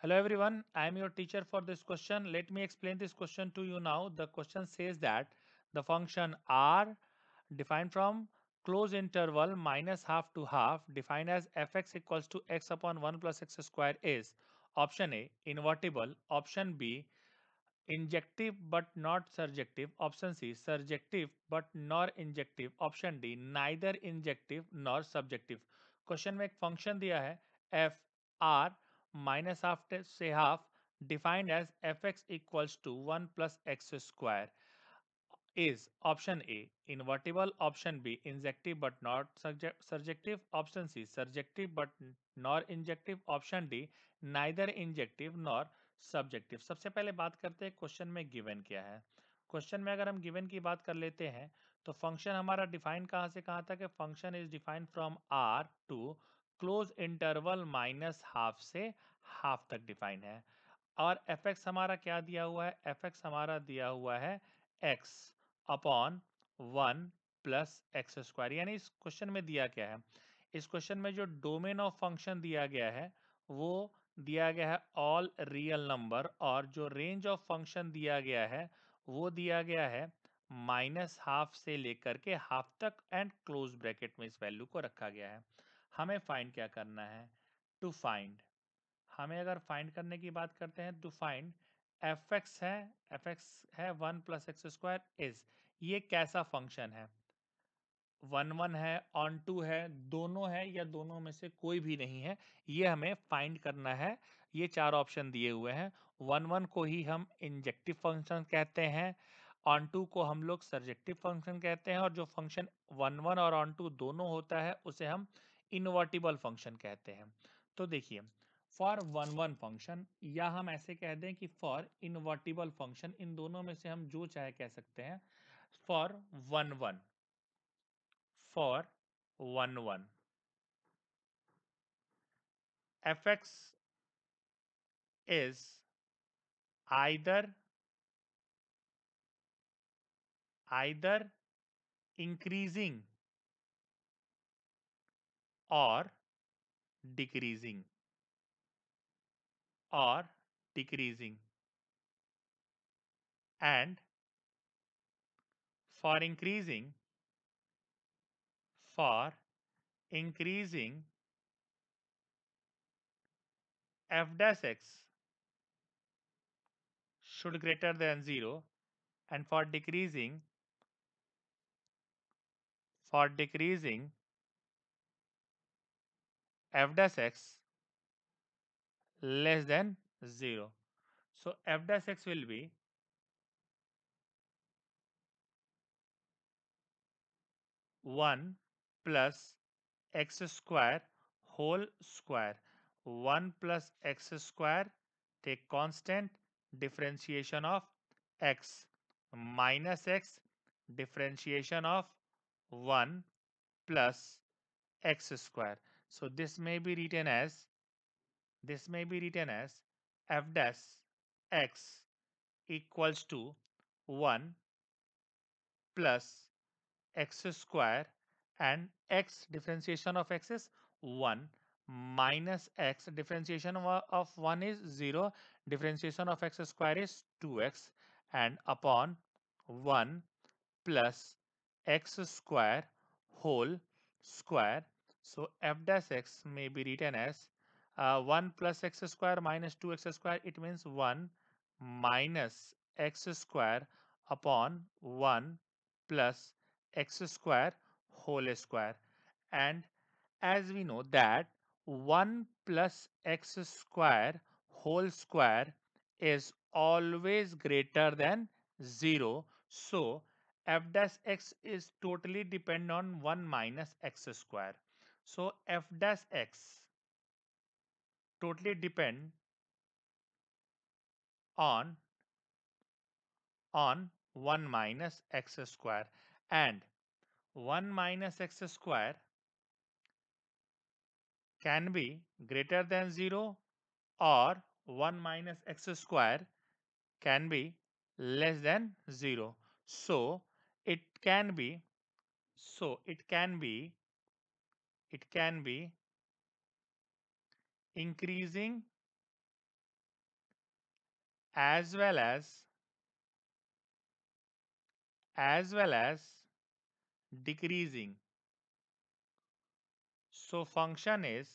Hello everyone, I am your teacher for this question. Let me explain this question to you now. The question says that the function r defined from closed interval minus half to half defined as fx equals to x upon 1 plus x square is option A invertible, option B injective but not surjective, option C surjective but nor injective, option D neither injective nor subjective. Question में एक function दिया है f R minus half से half defined as f x equals to 1 plus x square is option A invertible, option B injective but not surjective, option C surjective but nor injective, option D neither injective nor subjective. सबसे पहले बात करते हैं question में given क्या है. Question में अगर हम गिवन की बात कर लेते हैं तो फंक्शन हमारा डिफाइन कहाँ से कहाँ तक है. Function is defined from R to close interval minus half से हाफ तक डिफाइन है. और एफ एक्स हमारा क्या दिया हुआ है. एफ एक्स हमारा दिया हुआ है x upon 1 plus x square. यानी इस क्वेश्चन में दिया क्या है. इस क्वेश्चन में जो डोमेन ऑफ फंक्शन दिया गया है वो दिया गया है ऑल रियल नंबर, और जो रेंज ऑफ फंक्शन दिया गया है वो दिया गया है माइनस हाफ से लेकर के हाफ तक एंड क्लोज ब्रैकेट में इस वैल्यू को रखा गया है. हमें फाइंड क्या करना है. टू फाइंड हमें अगर फाइंड करने की बात करते हैं तो फाइंड एफ एक्स है 1 प्लस एक्स स्क्वायर इज ये कैसा फंक्शन है. 1 1 है, ऑन टू है, दोनों है या दोनों में से कोई भी नहीं है, ये हमें फाइंड करना है. ये चार ऑप्शन दिए हुए हैं. 1 1 को ही हम इंजेक्टिव फंक्शन कहते हैं, ऑन टू को हम लोग सर्जेक्टिव फंक्शन कहते हैं, और जो फंक्शन 1 1 और ऑन टू दोनों होता है उसे हम इनवर्टिबल फंक्शन कहते हैं. तो देखिए फॉर 1 1 फंक्शन या हम ऐसे कह दें कि फॉर इनवर्टिबल फंक्शन, इन दोनों में से हम जो चाहे कह सकते हैं. For 1 1 for 1 1 fx is either either increasing or decreasing or decreasing, and for increasing for increasing f dash x should greater than 0, and for decreasing f dash x less than 0. So f dash x will be 1 plus x square whole square. 1 plus x square, take constant, differentiation of x, minus x, differentiation of 1 plus x square. So this may be written as f dash x equals to 1 plus x square, and x differentiation of x is 1, minus x differentiation of 1 is 0, differentiation of x square is 2x, and upon 1 plus x square whole square. So f dash x may be written as 1 plus x square minus 2x square, it means 1 minus x square upon 1 plus x square whole square. And as we know that 1 plus x square whole square is always greater than 0, so f dash x is totally depend on 1 minus x square. So f dash x totally depend on 1 minus x square, and 1 minus x square can be greater than 0, or 1 minus x square can be less than 0. So it can be so it can be increasing as well as as well as decreasing. So function is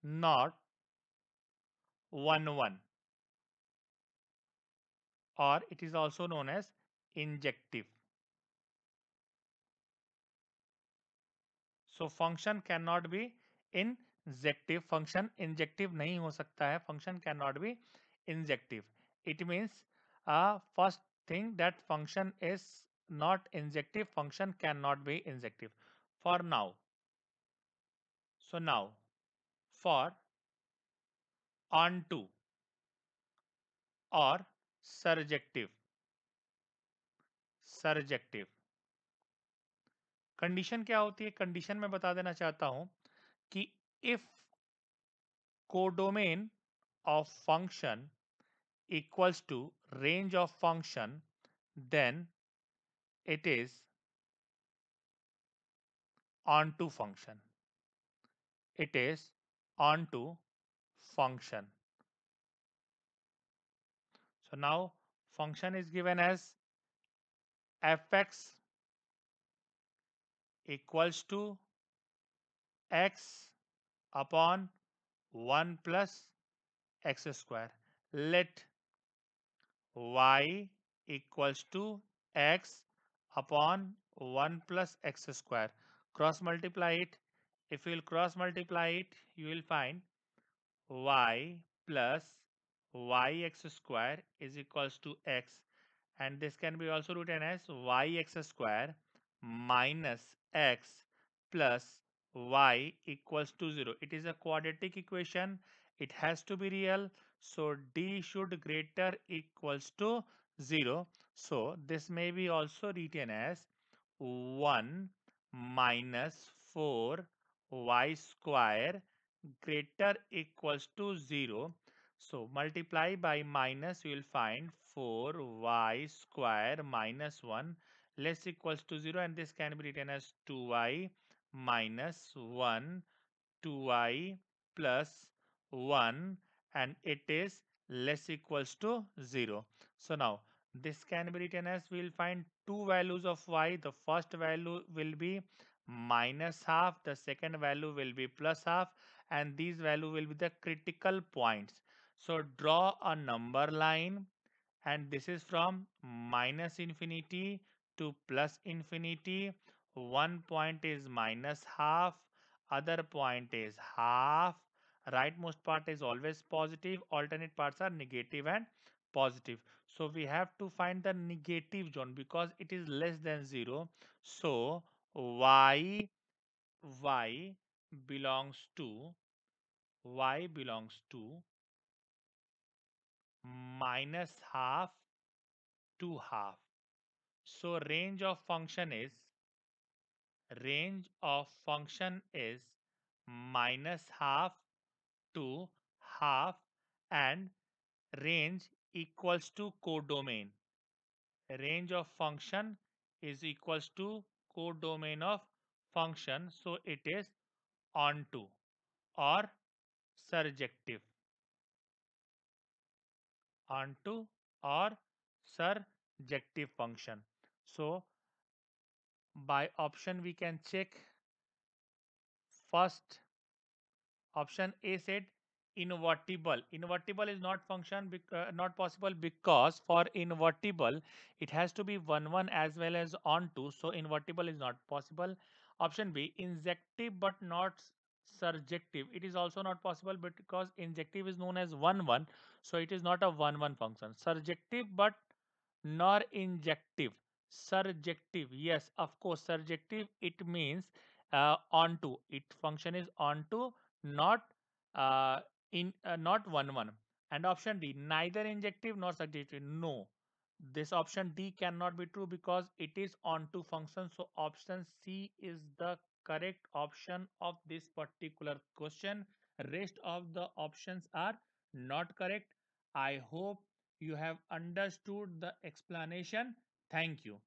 not 1 1, or it is also known as injective. So function cannot be injective. Function injective नहीं हो सकता है. Function cannot be injective. It means first thing that function is not injective. Function cannot be injective. For now. So now for onto or surjective. Surjective. Condition क्या होती है? Condition में बता देना चाहता हूं कि if codomain of function equals to range of function, then it is onto function. It is onto function. So now function is given as fx equals to x upon 1 plus x square. Let y equals to x upon 1 plus x square. Cross multiply it. If you will cross multiply it, you will find y plus yx square is equals to x, and this can be also written as yx square minus x plus y equals to 0. It is a quadratic equation. It has to be real. So d should greater equals to 0. So this may be also written as 1 minus 4 y square greater equals to 0. So multiply by minus, you will find 4y square minus 1 less equals to 0, and this can be written as 2y minus 1, 2y plus 1, and it is less equals to 0. So now this can be written as, we will find two values of y. The first value will be minus half, the second value will be plus half, and these value will be the critical points. So draw a number line, and this is from minus infinity to plus infinity. One point is minus half, other point is half. Rightmost part is always positive, alternate parts are negative and positive. So we have to find the negative zone because it is less than 0. So y belongs to y belongs to minus half to half. So range of function is minus half to half, and range equals to codomain. Range of function is equals to codomain of function. So it is onto or surjective. Onto or surjective function. So by option we can check. First option A said invertible. Invertible is not not possible, because for invertible it has to be 1 1 as well as onto. So invertible is not possible. Option B injective but not surjective. It is also not possible, but because injective is known as 1 1, so it is not a 1 1 function. Surjective but nor injective. Surjective, yes, of course. Surjective, it means onto. It function is onto, not in not 1 1. And option D neither injective nor surjective. No, this option D cannot be true because it is onto function. So option C is the correct option of this particular question. Rest of the options are not correct. I hope you have understood the explanation. Thank you.